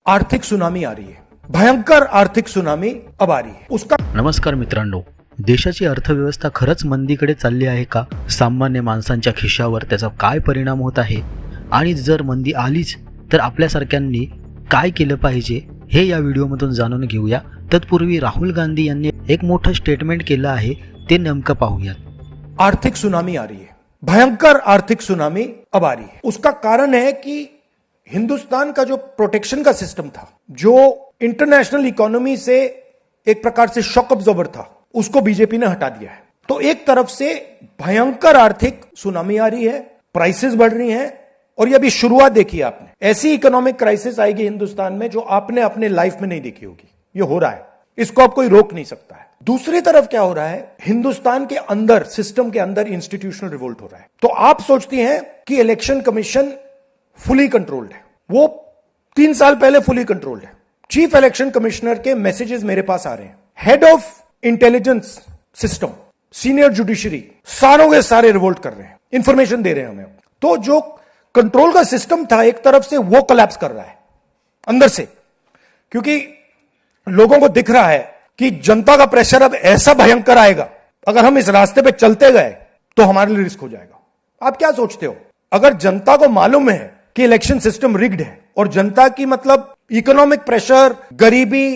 आर्थिक सुनामी आ रही है, भयंकर आर्थिक सुनामी अब आ रही है उसका। नमस्कार मित्रांनो, देशाची अर्थव्यवस्था खरंच मंदीकडे चालली आहे का? सामान्य माणसांच्या खिशावर त्याचा काय परिणाम होत आहे आणि जर मंदी आलीच तर आपल्यासारख्यांनी काय केलं पाहिजे हे या व्हिडिओमधून जाणून घेऊया। तत्पूर्वी राहुल गांधी यांनी एक मोठं स्टेटमेंट केलं आहे, ते नेमकं पाहूयात। आर्थिक सुनामी आ रही है, भयंकर आर्थिक सुनामी अब आ रही है। उसका कारण है कि हिंदुस्तान का जो प्रोटेक्शन का सिस्टम था, जो इंटरनेशनल इकोनॉमी से एक प्रकार से शॉक अब्जॉर्बर था, उसको बीजेपी ने हटा दिया है। तो एक तरफ से भयंकर आर्थिक सुनामी आ रही है, प्राइसेस बढ़ रही हैं, और ये अभी शुरुआत देखी है आपने। ऐसी इकोनॉमिक क्राइसिस आएगी हिंदुस्तान में जो आपने अपने लाइफ में नहीं देखी होगी। ये हो रहा है, इसको अब कोई रोक नहीं सकता है। दूसरी तरफ क्या हो रहा है, हिंदुस्तान के अंदर, सिस्टम के अंदर इंस्टीट्यूशनल रिवोल्ट हो रहा है। तो आप सोचती हैं कि इलेक्शन कमीशन फुली कंट्रोल्ड है, वो 3 साल पहले फुली कंट्रोल्ड है। चीफ इलेक्शन कमिश्नर के मैसेजेस मेरे पास आ रहे हैं, head of intelligence system, senior judiciary, सारों के सारे रिवोल्ट कर रहे हैं, इंफॉर्मेशन दे रहे हैं हमें। तो जो कंट्रोल का सिस्टम था एक तरफ से, वो कोलैप्स कर रहा है अंदर से, क्योंकि लोगों को दिख रहा है कि जनता का प्रेशर अब ऐसा भयंकर आएगा, अगर हम इस रास्ते पे चलते गए तो हमारे लिए रिस्क हो जाएगा। आप क्या सोचते हो, अगर जनता को मालूम है कि इलेक्शन सिस्टम रिग्ड है और जनता की मतलब इकोनॉमिक प्रेशर, गरीबी,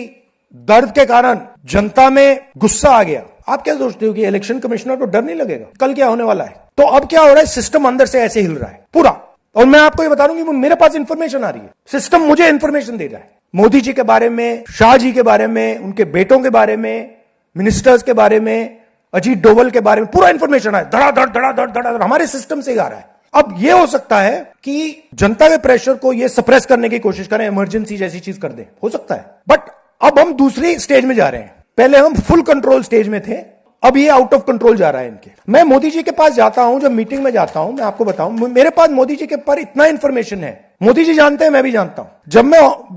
दर्द के कारण जनता में गुस्सा आ गया, आप क्या सोचते हो कि इलेक्शन कमिश्नर को डर नहीं लगेगा कल क्या होने वाला है? तो अब क्या हो रहा है, सिस्टम अंदर से ऐसे हिल रहा है पूरा। और मैं आपको ये बता दूं कि मेरे पास इंफॉर्मेशन आ रही है, सिस्टम मुझे इंफॉर्मेशन दे रहा है, मोदी जी के बारे में, शाह जी के बारे में, उनके बेटों के बारे में, मिनिस्टर्स के बारे में, अजीत डोवल के बारे में पूरा इंफॉर्मेशन है, धड़ाधड़ धड़ाधड़ धड़ाधड़ हमारे सिस्टम से ही आ रहा है। अब यह हो सकता है कि जनता के प्रेशर को यह सप्रेस करने की कोशिश करें, इमरजेंसी जैसी चीज कर दें, हो सकता है। बट अब हम दूसरी स्टेज में जा रहे हैं, पहले हम फुल कंट्रोल स्टेज में थे, अब ये आउट ऑफ कंट्रोल जा रहा है इनके। मैं मोदी जी के पास जाता हूं, जब मीटिंग में जाता हूं, मैं आपको बताऊं, मेरे पास मोदी जी के पर इतना इंफॉर्मेशन है, मोदी जी जानते हैं, मैं भी जानता हूं।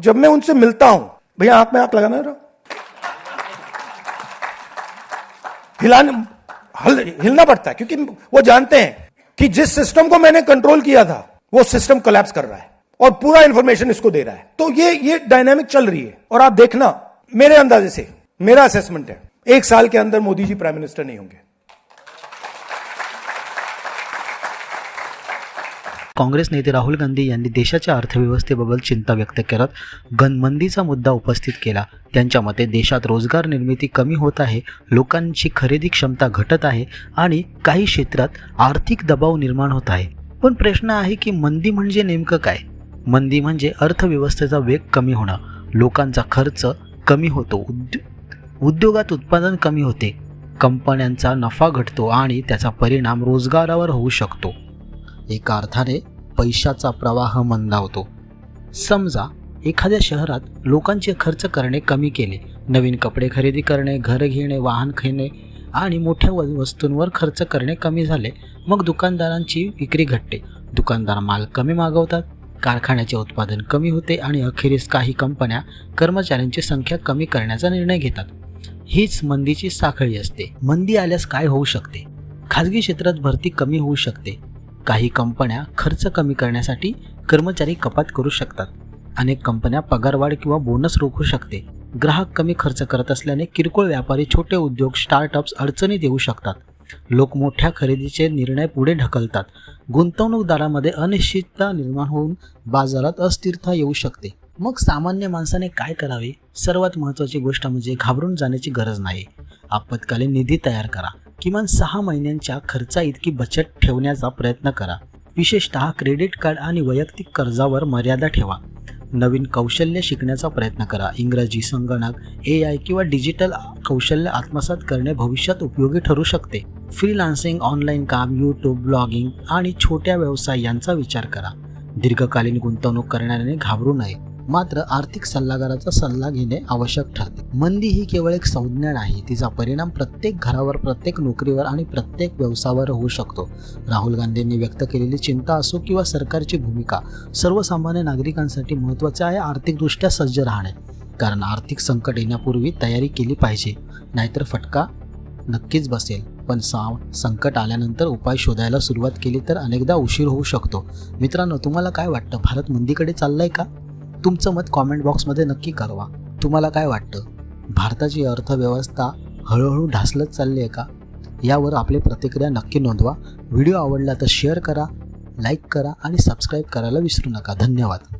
जब मैं उनसे मिलता हूं, भैया आंख में आंख लगाना जरा, हिलना पड़ता है, क्योंकि वो जानते हैं कि जिस सिस्टम को मैंने कंट्रोल किया था वो सिस्टम कोलैप्स कर रहा है और पूरा इंफॉर्मेशन इसको दे रहा है। तो ये डायनामिक चल रही है। और आप देखना, मेरे अंदाजे से, मेरा असेसमेंट है, 1 साल के अंदर मोदी जी प्राइम मिनिस्टर नहीं होंगे। काँग्रेस नेते राहुल गांधी यांनी देशाच्या अर्थव्यवस्थेबाबत चिंता व्यक्त करत मंदीचा मुद्दा उपस्थित केला। त्यांच्या मते देशात रोजगार निर्मिती कमी होत आहे, लोकांची खरेदी क्षमता घटत आहे आणि काही क्षेत्रात आर्थिक दबाव निर्माण होत आहे। पण प्रश्न आहे की मंदी म्हणजे नेमकं काय? मंदी म्हणजे अर्थव्यवस्थेचा वेग कमी होणं, लोकांचा खर्च कमी होतो, उद्योगात उत्पादन कमी होते, कंपन्यांचा नफा घटतो आणि त्याचा परिणाम रोजगारावर होऊ शकतो। एका अर्थाने पैशाचा प्रवाह मंदावतो। समजा एखाद्या शहरात लोकांचे खर्च करणे कमी केले, नवीन कपडे खरेदी करणे, घर घेणे, वाहन घेणे आणि मोठ्या वस्तूंवर खर्च करणे कमी झाले, मग दुकानदारांची विक्री घटते, दुकानदार माल कमी मागवतात, कारखान्याचे उत्पादन कमी होते आणि अखेरीस काही कंपन्या कर्मचाऱ्यांची संख्या कमी करण्याचा निर्णय घेतात। हीच मंदीची साखळी असते। मंदी आल्यास काय होऊ शकते? खाजगी क्षेत्रात भरती कमी होऊ शकते, काही कंपन्या खर्च कमी करण्यासाठी कर्मचारी कपात करू शकतात, अनेक कंपन्या पगारवाढ किंवा बोनस रोखू शकते, ग्राहक कमी खर्च करत असल्याने किरकोळ व्यापारी, छोटे उद्योग, स्टार्टअप्स अडचणीत येऊ शकतात, लोक मोठ्या खरेदीचे निर्णय पुढे ढकलतात, गुंतवणूकदारांमध्ये अनिश्चितता निर्माण होऊन बाजारात अस्थिरता येऊ शकते। मग सामान्य माणसाने काय करावे? सर्वात महत्त्वाची गोष्ट म्हणजे घाबरून जाण्याची गरज नाही। आपत्कालीन निधी तयार करा, किमान 6 महिन्यांच्या खर्चा इतकी बचत ठेवण्याचा प्रयत्न करा, विशेषतः क्रेडिट कार्ड आणि वैयक्तिक कर्जावर मर्यादा ठेवा, नवीन कौशल्य शिकण्याचा प्रयत्न करा, इंग्रजी, संगणक, AI किंवा डिजिटल कौशल्य आत्मसात करणे भविष्यात उपयोगी ठरू शकते। फ्रीलान्सिंग, ऑनलाईन काम, यूट्यूब, ब्लॉगिंग आणि छोट्या व्यवसाय यांचा विचार करा। दीर्घकालीन गुंतवणूक करणाऱ्याने घाबरू नये, मात्र आर्थिक सल्लागाराचा सल्ला घेणे आवश्यक ठरते। मंदी ही केवळ एक संज्ञा नाही, तिचा परिणाम प्रत्येक घरावर, प्रत्येक नोकरीवर आणि प्रत्येक व्यवसायावर होऊ शकतो। राहुल गांधींनी व्यक्त केलेली चिंता असो किंवा सरकारची भूमिका, सर्वसामान्य नागरिकांसाठी महत्त्वाचे आहे आर्थिकदृष्ट्या सज्ज राहणे, कारण आर्थिक संकट येण्यापूर्वी तयारी केली पाहिजे, नाहीतर फटका नक्कीच बसेल। पण संकट आल्यानंतर उपाय शोधायला सुरुवात केली तर अनेकदा उशीर होऊ शकतो। मित्रांनो, तुम्हाला काय वाटतं, भारत मंदीकडे चाललाय का? तुमचं मत कॉमेंट बॉक्समध्ये नक्की कळवा. तुम्हाला काय वाटतं? भारताची अर्थव्यवस्था हळूहळू ढासळत चालली आहे का? यावर आपली प्रतिक्रिया नक्की नोंदवा. व्हिडिओ आवडला तर शेअर करा, लाईक करा आणि सबस्क्राईब करायला विसरू नका. धन्यवाद.